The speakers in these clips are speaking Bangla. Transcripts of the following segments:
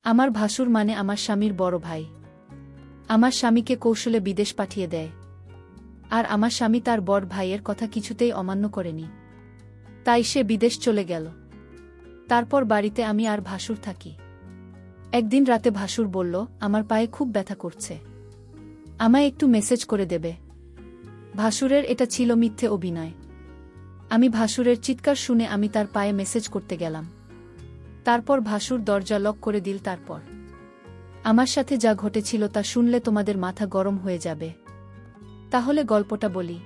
আমার ভাসুর মানে আমার স্বামীর বড় ভাই। আমার স্বামীকে কৌশলে বিদেশ পাঠিয়ে দেয়। আর আমার স্বামী তার বড় ভাইয়ের কথা কিছুতেই অমান্য করেনি। তাই সে বিদেশ চলে গেল। তারপর বাড়িতে আমি আর ভাসুর থাকি। একদিন রাতে ভাসুর বলল, আমার পায়ে খুব ব্যথা করছে, আমায় একটু মেসেজ করে দেবে। ভাসুরের এটা ছিল মিথ্যে অভিনয়। আমি ভাসুরের চিৎকার শুনে আমি তার পায়ে মেসেজ করতে গেলাম। তারপর ভাসুর দরজা লক করে দিল। তারপর আমার সাথে যা ঘটেছিল তা শুনলে তোমাদের মাথা গরম হয়ে যাবে। তাহলে গল্পটা বলি।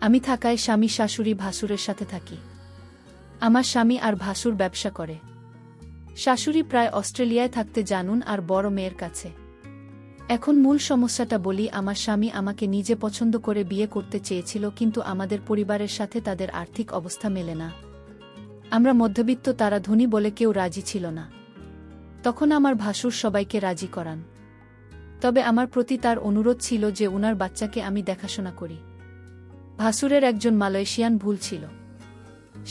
আমি থাকায় স্বামী শাশুড়ি ভাসুরের সাথে থাকি। আমার স্বামী আর ভাসুর ব্যবসা করে। শাশুড়ি প্রায় অস্ট্রেলিয়ায় থাকতে জানুন আর বড় মেয়ের কাছে। এখন মূল সমস্যাটা বলি। আমার স্বামী আমাকে নিজে পছন্দ করে বিয়ে করতে চেয়েছিল, কিন্তু আমাদের পরিবারের সাথে তাদের আর্থিক অবস্থা মেলে না। আমরা মধ্যবিত্ত, তারা ধনী বলে কেউ রাজি ছিল না। তখন আমার ভাসুর সবাইকে রাজি করান। তবে আমার প্রতি তার অনুরোধ ছিল যে উনার বাচ্চাকে আমি দেখাশোনা করি। ভাসুরের একজন মালয়েশিয়ান ভুল ছিল।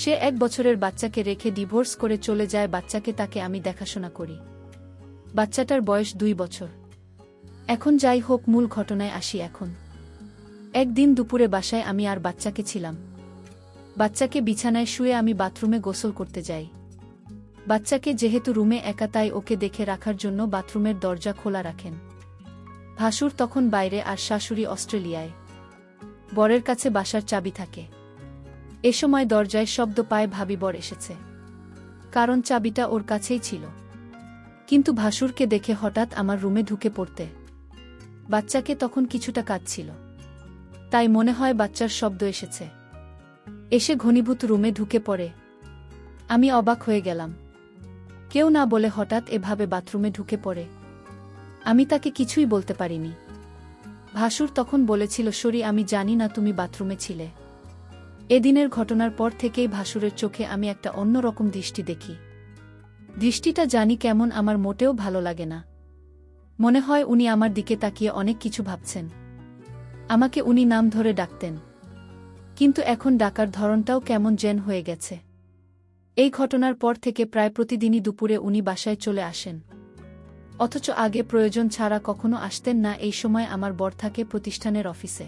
সে 1 বছরের বাচ্চাকে রেখে ডিভোর্স করে চলে যায়। বাচ্চাকে তাকে আমি দেখাশোনা করি। বাচ্চাটার বয়স 2 বছর। এখন যাই হোক, মূল ঘটনায় আসি। এখন একদিন দুপুরে বাসায় আমি আর বাচ্চাকে ছিলাম। বাচ্চাকে বিছানায় শুয়ে আমি বাথরুমে গোসল করতে যাই। বাচ্চাকে যেহেতু রুমে একা, তাই ওকে দেখে রাখার জন্য বাথরুমের দরজা খোলা রাখেন। ভাসুর তখন বাইরে আর শাশুড়ি অস্ট্রেলিয়ায়। বরের কাছে বাসার চাবি থাকে। এ সময় দরজায় শব্দ পায় ভাবি বর এসেছে, কারণ চাবিটা ওর কাছেই ছিল। কিন্তু ভাসুরকে দেখে হঠাৎ আমার রুমে ঢুকে পড়তে। বাচ্চাকে তখন কিছুটা কাঁদছিল, তাই মনে হয় বাচ্চার শব্দ এসেছে। এসে ঘনীভূত রুমে ঢুকে পড়ে। আমি অবাক হয়ে গেলাম। কেউ না বলে হঠাৎ এভাবে বাথরুমে ঢুকে পড়ে। আমি তাকে কিছুই বলতে পারিনি। ভাসুর তখন বলেছিল, সরি, আমি জানি না তুমি বাথরুমে ছিলে। এদিনের ঘটনার পর থেকেই ভাসুরের চোখে আমি একটা অন্যরকম দৃষ্টি দেখি। দৃষ্টিটা জানি কেমন, আমার মোটেও ভালো লাগে না। মনে হয় উনি আমার দিকে তাকিয়ে অনেক কিছু ভাবছেন। আমাকে উনি নাম ধরে ডাকতেন, কিন্তু এখন ডাকার ধরনটাও কেমন যেন হয়ে গেছে। এই ঘটনার পর থেকে প্রায় প্রতিদিনই দুপুরে উনি বাসায় চলে আসেন, অথচ আগে প্রয়োজন ছাড়া কখনো আসতেন না। এই সময় আমার বর থাকে প্রতিষ্ঠানের অফিসে।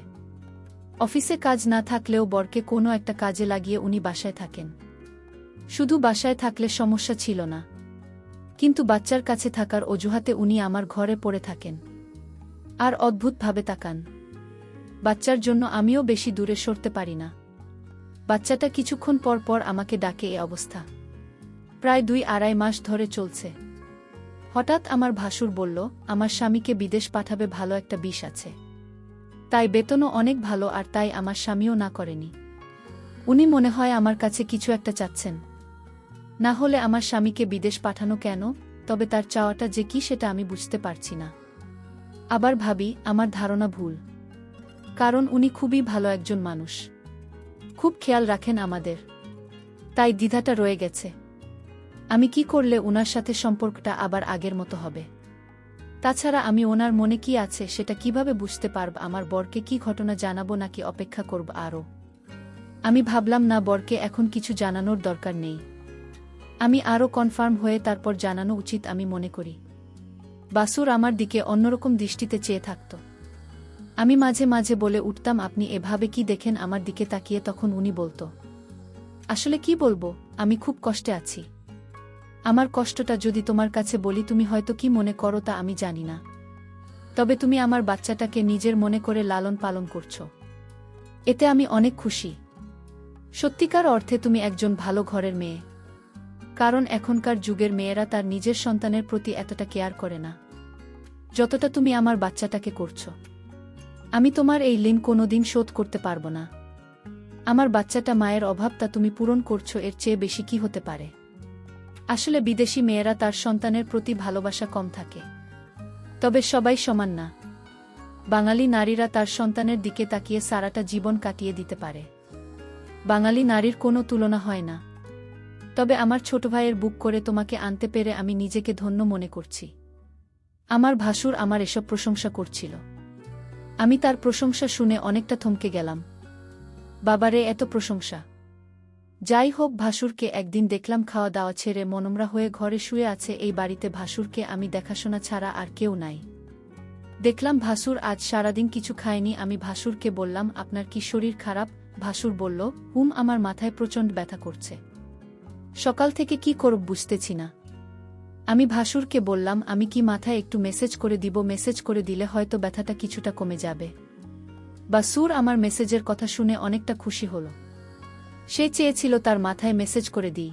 অফিসে কাজ না থাকলেও বরকে কোনো একটা কাজে লাগিয়ে উনি বাসায় থাকেন। শুধু বাসায় থাকলে সমস্যা ছিল না, কিন্তু বাচ্চার কাছে থাকার অজুহাতে উনি আমার ঘরে পড়ে থাকেন আর অদ্ভুতভাবে তাকান। বাচ্চার জন্য আমিও বেশি দূরে সরতে পারি না। বাচ্চাটা কিছুক্ষণ পর পর আমাকে ডাকে। এ অবস্থা প্রায় 2-2.5 মাস ধরে চলছে। হঠাৎ আমার ভাসুর বলল, আমার স্বামীকে বিদেশ পাঠাবে, ভালো একটা বিষ আছে, তাই বেতনও অনেক ভালো, আর তাই আমার স্বামীও না করেনি। উনি মনে হয় আমার কাছে কিছু একটা চাচ্ছেন। না হলে আমার স্বামীকে বিদেশ পাঠানো কেন? তবে তার চাওয়াটা যে কি সেটা আমি বুঝতে পারছি না। আবার ভাবি আমার ধারণা ভুল, কারণ উনি খুবই ভালো একজন মানুষ, খুব খেয়াল রাখেন আমাদের। তাই দ্বিধাটা রয়ে গেছে। আমি কি করলে উনার সাথে সম্পর্কটা আবার আগের মতো হবে? তাছাড়া আমি ওনার মনে কি আছে সেটা কিভাবে বুঝতে পারব? আমার বরকে কি ঘটনা জানাবো নাকি অপেক্ষা করব আরও? আমি ভাবলাম না, বরকে এখন কিছু জানানোর দরকার নেই। আমি আরও কনফার্ম হয়ে তারপর জানানো উচিত আমি মনে করি। বাসুর আমার দিকে অন্যরকম দৃষ্টিতে চেয়ে থাকত। আমি মাঝে মাঝে বলে উঠতাম, আপনি এভাবে কি দেখেন আমার দিকে তাকিয়ে? তখন উনি বলতো, আসলে কি বলবো, আমি খুব কষ্টে আছি। আমার কষ্টটা যদি তোমার কাছে বলি তুমি হয়তো কি মনে করো তা আমি জানি না, তবে তুমি আমার বাচ্চাটাকে নিজের মনে করে লালন পালন করছো, এতে আমি অনেক খুশি। সত্যিকার অর্থে তুমি একজন ভালো ঘরের মেয়ে, কারণ এখনকার যুগের মেয়েরা তার নিজের সন্তানের প্রতি এতটা কেয়ার করে না যতটা তুমি আমার বাচ্চাটাকে করছো। আমি তোমার এই ঋণ কোনোদিন শোধ করতে পারবো না। আমার বাচ্চাটা মায়ের অভাবটা তুমি পূরণ করছো, এর চেয়ে বেশি কি হতে পারে? আসলে বিদেশি মেয়েরা তার সন্তানের প্রতি ভালোবাসা কম থাকে, তবে সবাই সমান না। বাঙালি নারীরা তার সন্তানের দিকে তাকিয়ে সারাটা জীবন কাটিয়ে দিতে পারে। বাঙালি নারীর কোনো তুলনা হয় না। তবে আমার ছোট ভাইয়ের বুক করে তোমাকে আনতে পেরে আমি নিজেকে ধন্য মনে করছি। আমার ভাসুর আমার এসব প্রশংসা করছিল। আমি তার প্রশংসা শুনে অনেকটা থমকে গেলাম। বাবারে, এত প্রশংসা! যাই হোক, ভাসুরকে একদিন দেখলাম খাওয়া দাওয়া ছেড়ে মনমরা হয়ে ঘরে শুয়ে আছে। এই বাড়িতে ভাসুরকে আমি দেখাশোনা ছাড়া আর কেউ নাই। দেখলাম ভাসুর আজ সারাদিন কিছু খায়নি। আমি ভাসুরকে বললাম, আপনার কি শরীর খারাপ? ভাসুর বলল, আমার মাথায় প্রচণ্ড ব্যথা করছে, সকাল থেকে কি করব বুঝতেছি না। আমি ভাসুরকে বললাম, আমি কি মাথায় একটু মেসেজ করে দিব? মেসেজ করে দিলে হয়তো ব্যথাটা কিছুটা কমে যাবে। ভাসুর আমার মেসেজের কথা শুনে অনেকটা খুশি হল। সে চেয়েছিল তার মাথায় মেসেজ করে দিই।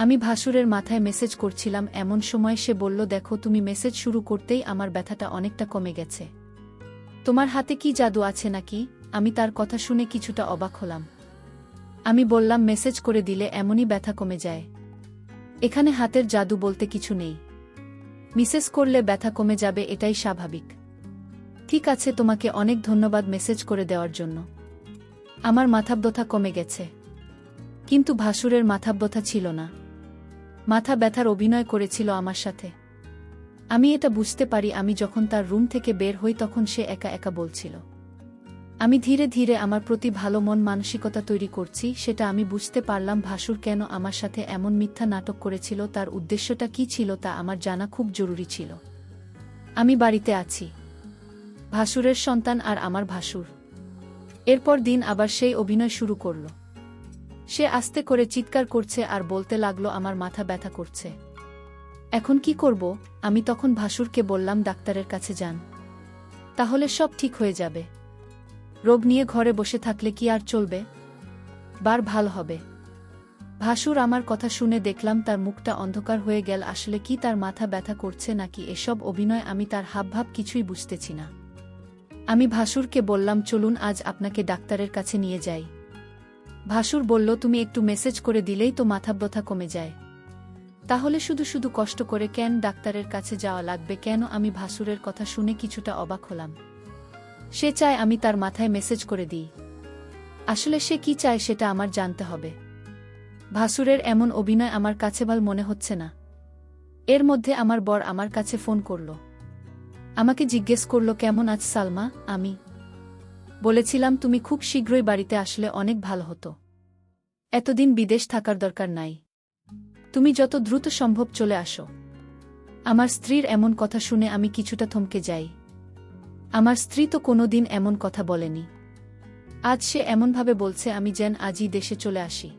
আমি ভাসুরের মাথায় মেসেজ করছিলাম, এমন সময় সে বলল, দেখো, তুমি মেসেজ শুরু করতেই আমার ব্যথাটা অনেকটা কমে গেছে। তোমার হাতে কি জাদু আছে নাকি? আমি তার কথা শুনে কিছুটা অবাক হলাম। আমি বললাম, মেসেজ করে দিলে এমনই ব্যথা কমে যায়? এখানে হাতের জাদু বলতে কিছু নেই। মেসেজ করলে ব্যথা কমে যাবে, এটাই স্বাভাবিক। ঠিক আছে, তোমাকে অনেক ধন্যবাদ মেসেজ করে দেওয়ার জন্য। আমার মাথাব্যথা কমে গেছে। কিন্তু ভাসুরের মাথাব্যথা ছিল না। মাথা ব্যথার অভিনয় করেছিল আমার সাথে। আমি এটা বুঝতে পারি। আমি যখন তার রুম থেকে বের হই তখন সে একা একা বলছিল। আমি ধীরে ধীরে আমার প্রতি ভালো মন মানসিকতা তৈরি করছি, সেটা আমি বুঝতে পারলাম। ভাসুর কেন আমার সাথে এমন মিথ্যা নাটক করেছিল, তার উদ্দেশ্যটা কি ছিল তা আমার জানা খুব জরুরি ছিল। আমি বাড়িতে আছি, ভাসুরের সন্তান আর আমার ভাসুর। এরপর দিন আবার সেই অভিনয় শুরু করল। সে আস্তে করে চিৎকার করছে আর বলতে লাগলো, আমার মাথা ব্যথা করছে। এখন কি করব? আমি তখন ভাসুরকে বললাম, ডাক্তারের কাছে যান, তাহলে সব ঠিক হয়ে যাবে। রোগ নিয়ে ঘরে বসে থাকলে কি আর চলবে? বার ভালো হবে। ভাসুর আমার কথা শুনে দেখলাম তার মুখটা অন্ধকার হয়ে গেল। আসলে কি তার মাথা ব্যথা করছে নাকি এসব অভিনয়? আমি তার হাবভাব কিছুই বুঝতেছি না। আমি ভাসুরকে বললাম, চলুন আজ আপনাকে ডাক্তারের কাছে নিয়ে যাই। ভাসুর বলল, তুমি একটু মেসেজ করে দিলেই তো মাথাব্যথা কমে যায়, তাহলে শুধু শুধু কষ্ট করে কেন ডাক্তারের কাছে যাওয়া লাগবে কেন? আমি ভাসুরের কথা শুনে কিছুটা অবাক হলাম। সে চায় আমি তার মাথায় মেসেজ করে দিই। আসলে সে কি চায় সেটা আমার জানতে হবে। ভাসুরের এমন অভিনয় আমার কাছে ভালো মনে হচ্ছে না। এর মধ্যে আমার বর আমার কাছে ফোন করল। আমাকে জিজ্ঞেস করল, কেমন আছ সালমা? আমি বলেছিলাম, তুমি খুব শীঘ্রই বাড়িতে আসলে অনেক ভালো হতো। এতদিন বিদেশ থাকার দরকার নাই, তুমি যত দ্রুত সম্ভব চলে আসো। আমার স্ত্রীর এমন কথা শুনে আমি কিছুটা থমকে যাই। আমার স্ত্রী তো কোনোদিন এমন কথা বলেনি। আজ সে এমনভাবে বলছে আমি যেন আজই দেশে চলে আসি।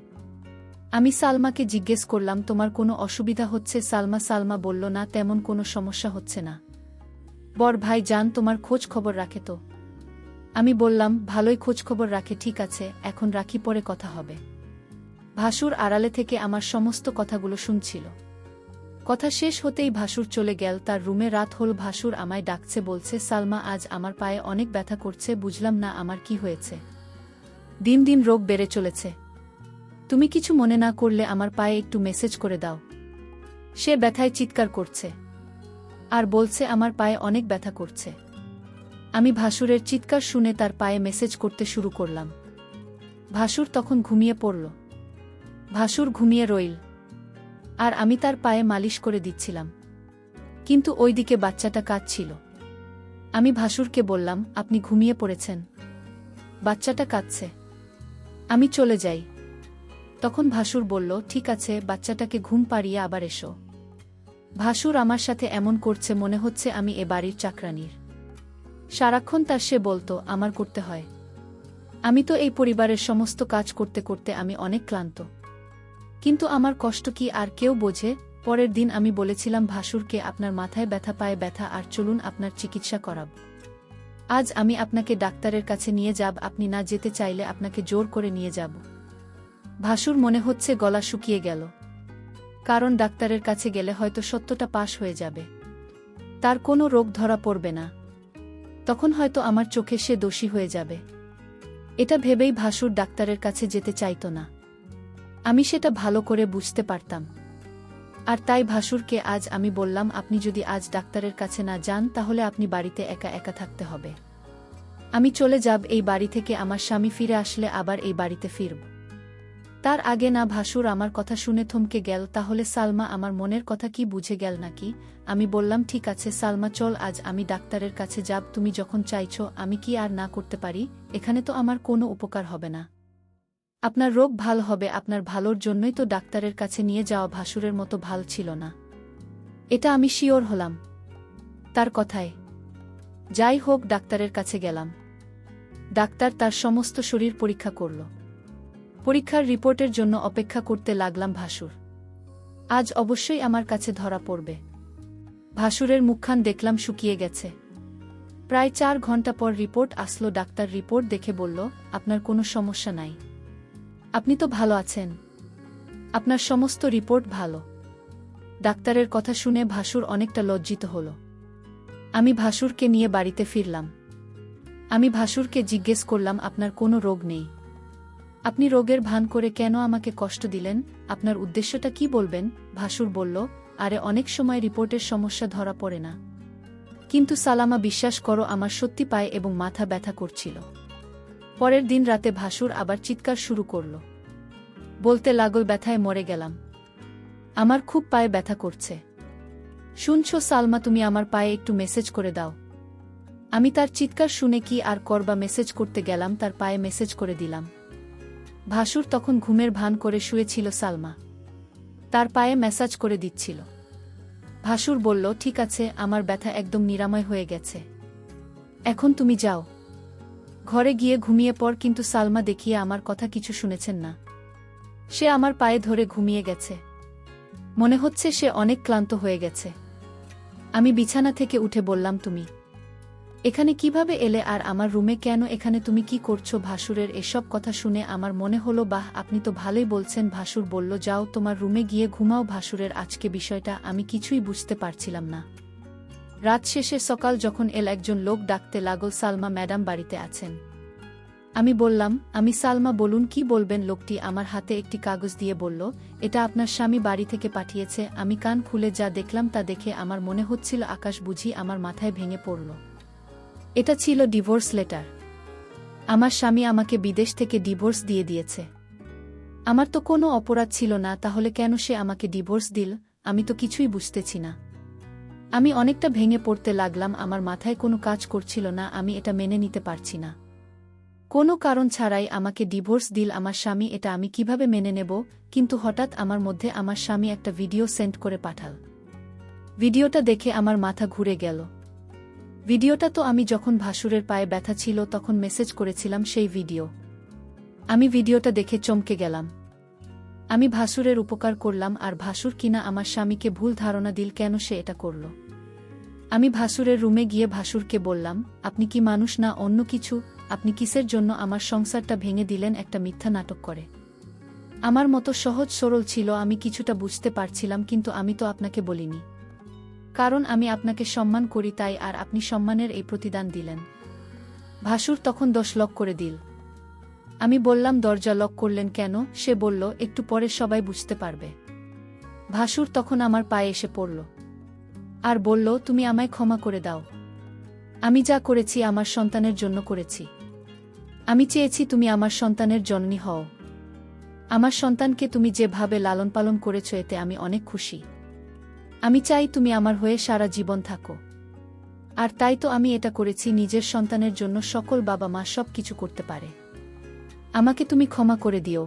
আমি সালমাকে জিজ্ঞেস করলাম, তোমার কোনো অসুবিধা হচ্ছে? সালমা বলল, না, তেমন কোনো সমস্যা হচ্ছে না। বর ভাই জান তোমার খোঁজ খবর রাখে তো? আমি বললাম, ভালোই খোঁজ খবর রাখে। ঠিক আছে, এখন রাখি, পরে কথা হবে। ভাসুর আড়ালে থেকে আমার সমস্ত কথাগুলো শুনছিল। কথা শেষ হতেই ভাসুর চলে গেল তার রুমে। রাত হল। ভাসুর আমায় ডাকছে, বলছে, সালমা, আজ আমার পায়ে অনেক ব্যথা করছে। বুঝলাম না আমার কি হয়েছে। দিন দিন রোগ বেড়ে চলেছে। তুমি কিছু মনে না করলে আমার পায়ে একটু মেসেজ করে দাও। সে ব্যথায় চিৎকার করছে আর বলছে আমার পায়ে অনেক ব্যথা করছে। আমি ভাসুরের চিৎকার শুনে তার পায়ে মেসেজ করতে শুরু করলাম। ভাসুর তখন ঘুমিয়ে পড়ল। ভাসুর ঘুমিয়ে রইল আর আমি তার পায়ে মালিশ করে দিচ্ছিলাম। কিন্তু ওইদিকে বাচ্চাটা কাঁদছিল। আমি ভাসুরকে বললাম, আপনি ঘুমিয়ে পড়েছেন, বাচ্চাটা কাঁদছে, আমি চলে যাই। তখন ভাসুর বলল, ঠিক আছে, বাচ্চাটাকে ঘুম পাড়িয়ে আবার এসো। ভাসুর আমার সাথে এমন করছে মনে হচ্ছে আমি এ বাড়ির চাকরানির। সারাক্ষণ তার সে বলতো আমার করতে হয়। আমি তো এই পরিবারের সমস্ত কাজ করতে করতে আমি অনেক ক্লান্ত, কিন্তু আমার কষ্ট কি আর কেউ বোঝে? পরের দিন আমি বলেছিলাম ভাসুরকে, আপনার মাথায় ব্যথা, পায়ে ব্যথা, আর চলুন আপনার চিকিৎসা করাব। আজ আমি আপনাকে ডাক্তারের কাছে নিয়ে যাব। আপনি না যেতে চাইলে আপনাকে জোর করে নিয়ে যাব। ভাসুর মনে হচ্ছে গলা শুকিয়ে গেল, কারণ ডাক্তারের কাছে গেলে হয়তো সত্যটা পাশ হয়ে যাবে, তার কোনো রোগ ধরা পড়বে না। তখন হয়তো আমার চোখে সে দোষী হয়ে যাবে। এটা ভেবেই ভাসুর ডাক্তারের কাছে যেতে চাইত না। আমি সেটা ভালো করে বুঝতে পারতাম। আর তাই ভাসুরকে আজ আমি বললাম, আপনি যদি আজ ডাক্তারের কাছে না যান তাহলে আপনি বাড়িতে একা একা থাকতে হবে। আমি চলে যাব এই বাড়ি থেকে। আমার স্বামী ফিরে আসলে আবার এই বাড়িতে ফিরব। তার আগে না। ভাসুর আমার কথা শুনে থমকে গেল। তাহলে সালমা আমার মনের কথা কি বুঝে গেল নাকি? আমি বললাম, ঠিক আছে সালমা, চল, আজ আমি ডাক্তারের কাছে যাব। তুমি যখন চাইছো আমি কি আর না করতে পারি? এখানে তো আমার কোনো উপকার হবে না। আপনার রোগ ভাল হবে, আপনার ভালোর জন্যই তো ডাক্তারের কাছে নিয়ে যাওয়া ভাসুরের মতো ভাল ছিল না। এটা আমি শিওর হলাম তার কথায়। যাই হোক, ডাক্তারের কাছে গেলাম। ডাক্তার তার সমস্ত শরীর পরীক্ষা করল। পরীক্ষার রিপোর্টের জন্য অপেক্ষা করতে লাগলাম। ভাসুর আজ অবশ্যই আমার কাছে ধরা পড়বে। ভাসুরের মুখখান দেখলাম শুকিয়ে গেছে। প্রায় 4 ঘন্টা পর রিপোর্ট আসলো। ডাক্তার রিপোর্ট দেখে বলল, আপনার কোনো সমস্যা নাই, আপনি তো ভালো আছেন, আপনার সমস্ত রিপোর্ট ভালো। ডাক্তারের কথা শুনে ভাসুর অনেকটা লজ্জিত হল। আমি ভাসুরকে নিয়ে বাড়িতে ফিরলাম। আমি ভাসুরকে জিজ্ঞেস করলাম, আপনার কোনো রোগ নেই, আপনি রোগের ভান করে কেন আমাকে কষ্ট দিলেন? আপনার উদ্দেশ্যটা কি বলবেন? ভাসুর বলল, আরে অনেক সময় রিপোর্টের সমস্যা ধরা পড়ে না, কিন্তু সালামা বিশ্বাস করো আমার সত্যি পায়ে এবং মাথা ব্যথা করছিল। পরের দিন রাতে ভাসুর আবার চিৎকার শুরু করল, বলতে লাগল, ব্যথায় মরে গেলাম, আমার খুব পায়ে ব্যথা করছে। শুনছো সালমা, তুমি আমার পায়ে একটু মেসেজ করে দাও। আমি তার চিৎকার শুনে কি আর করবা, মেসেজ করতে গেলাম, তার পায়ে মেসেজ করে দিলাম। ভাসুর তখন ঘুমের ভান করে শুয়েছিল। সালমা তার পায়ে ম্যাসাজ করে দিচ্ছিল। ভাসুর বলল, ঠিক আছে, আমার ব্যথা একদম নিরাময় হয়ে গেছে, এখন তুমি যাও, ঘরে গিয়ে ঘুমিয়ে পড়। কিন্তু সালমা দেখিয়ে আমার কথা কিছু শুনেছেন না। সে আমার পায়ে ধরে ঘুমিয়ে গেছে। মনে হচ্ছে সে অনেক ক্লান্ত হয়ে গেছে। আমি বিছানা থেকে উঠে বললাম, তুমি এখানে কিভাবে এলে, আর আমার রুমে কেন? এখানে তুমি কি করছো? ভাসুরের এসব কথা শুনে আমার মনে হলো, বাহ, আপনি তো ভালোই বলছেন। ভাসুর বলল, যাও তোমার রুমে গিয়ে ঘুমাও। ভাসুরের আজকে বিষয়টা আমি কিছুই বুঝতে পারছিলাম না। রাত শেষে সকাল যখন একজন লোক ডাকতে লাগল, সালমা ম্যাডাম বাড়িতে আছেন? আমি বললাম, আমি সালমা, বলুন কি বলবেন? লোকটি আমার হাতে একটি কাগজ দিয়ে বলল, এটা আপনার স্বামী বাড়ি থেকে পাঠিয়েছে। আমি কান খুলে যা দেখলাম তা দেখে আমার মনে হচ্ছিল আকাশ বুঝি আমার মাথায় ভেঙে পড়ল। এটা ছিল ডিভোর্স লেটার। আমার স্বামী আমাকে বিদেশ থেকে ডিভোর্স দিয়ে দিয়েছে। আমার তো কোনো অপরাধ ছিল না, তাহলে কেন সে আমাকে ডিভোর্স দিল? আমি তো কিছুই বুঝতেছি না। আমি অনেকটা ভেঙে পড়তে লাগলাম, আমার মাথায় কোনো কাজ করছিল না, আমি এটা মেনে নিতে পারছি না। কোনো কারণ ছাড়াই আমাকে ডিভোর্স দিল আমার স্বামী, এটা আমি কিভাবে মেনে নেব? কিন্তু হঠাৎ আমার মধ্যে আমার স্বামী একটা ভিডিও সেন্ড করে পাঠাল। ভিডিওটা দেখে আমার মাথা ঘুরে গেল। ভিডিওটা তো আমি যখন ভাসুরের পায়ে ব্যথা ছিল তখন মেসেজ করেছিলাম সেই ভিডিও। আমি ভিডিওটা দেখে চমকে গেলাম। আমি ভাসুরের উপকার করলাম, আর ভাসুর কিনা আমার স্বামীকে ভুল ধারণা দিল কেন সে এটা করল। আমি ভাসুরের রুমে গিয়ে ভাসুরকে বললাম, আপনি কি মানুষ না অন্য কিছু? আপনি কিসের জন্য আমার সংসারটা ভেঙে দিলেন একটা মিথ্যা নাটক করে? আমার মতো সহজ সরল ছিল, আমি কিছুটা বুঝতে পারছিলাম, কিন্তু আমি তো আপনাকে বলিনি, কারণ আমি আপনাকে সম্মান করি তাই, আর আপনি সম্মানের এই প্রতিদান দিলেন। ভাসুর তখন 10 লক করে দিল। আমি বললাম, দরজা লক করলেন কেন? সে বলল, একটু পরে সবাই বুঝতে পারবে। ভাসুর তখন আমার পায়ে এসে পড়ল আর বলল, তুমি আমায় ক্ষমা করে দাও, আমি যা করেছি আমার সন্তানের জন্য করেছি। আমি চেয়েছি তুমি আমার সন্তানের জননী হও। আমার সন্তানকে তুমি যেভাবে লালন পালন করেছ এতে আমি অনেক খুশি। আমি চাই তুমি আমার হয়ে সারা জীবন থাকো। আর তাই তো আমি এটা করেছি, নিজের সন্তানের জন্য সকল বাবা মা সব কিছু করতে পারে। আমাকে তুমি ক্ষমা করে দিও।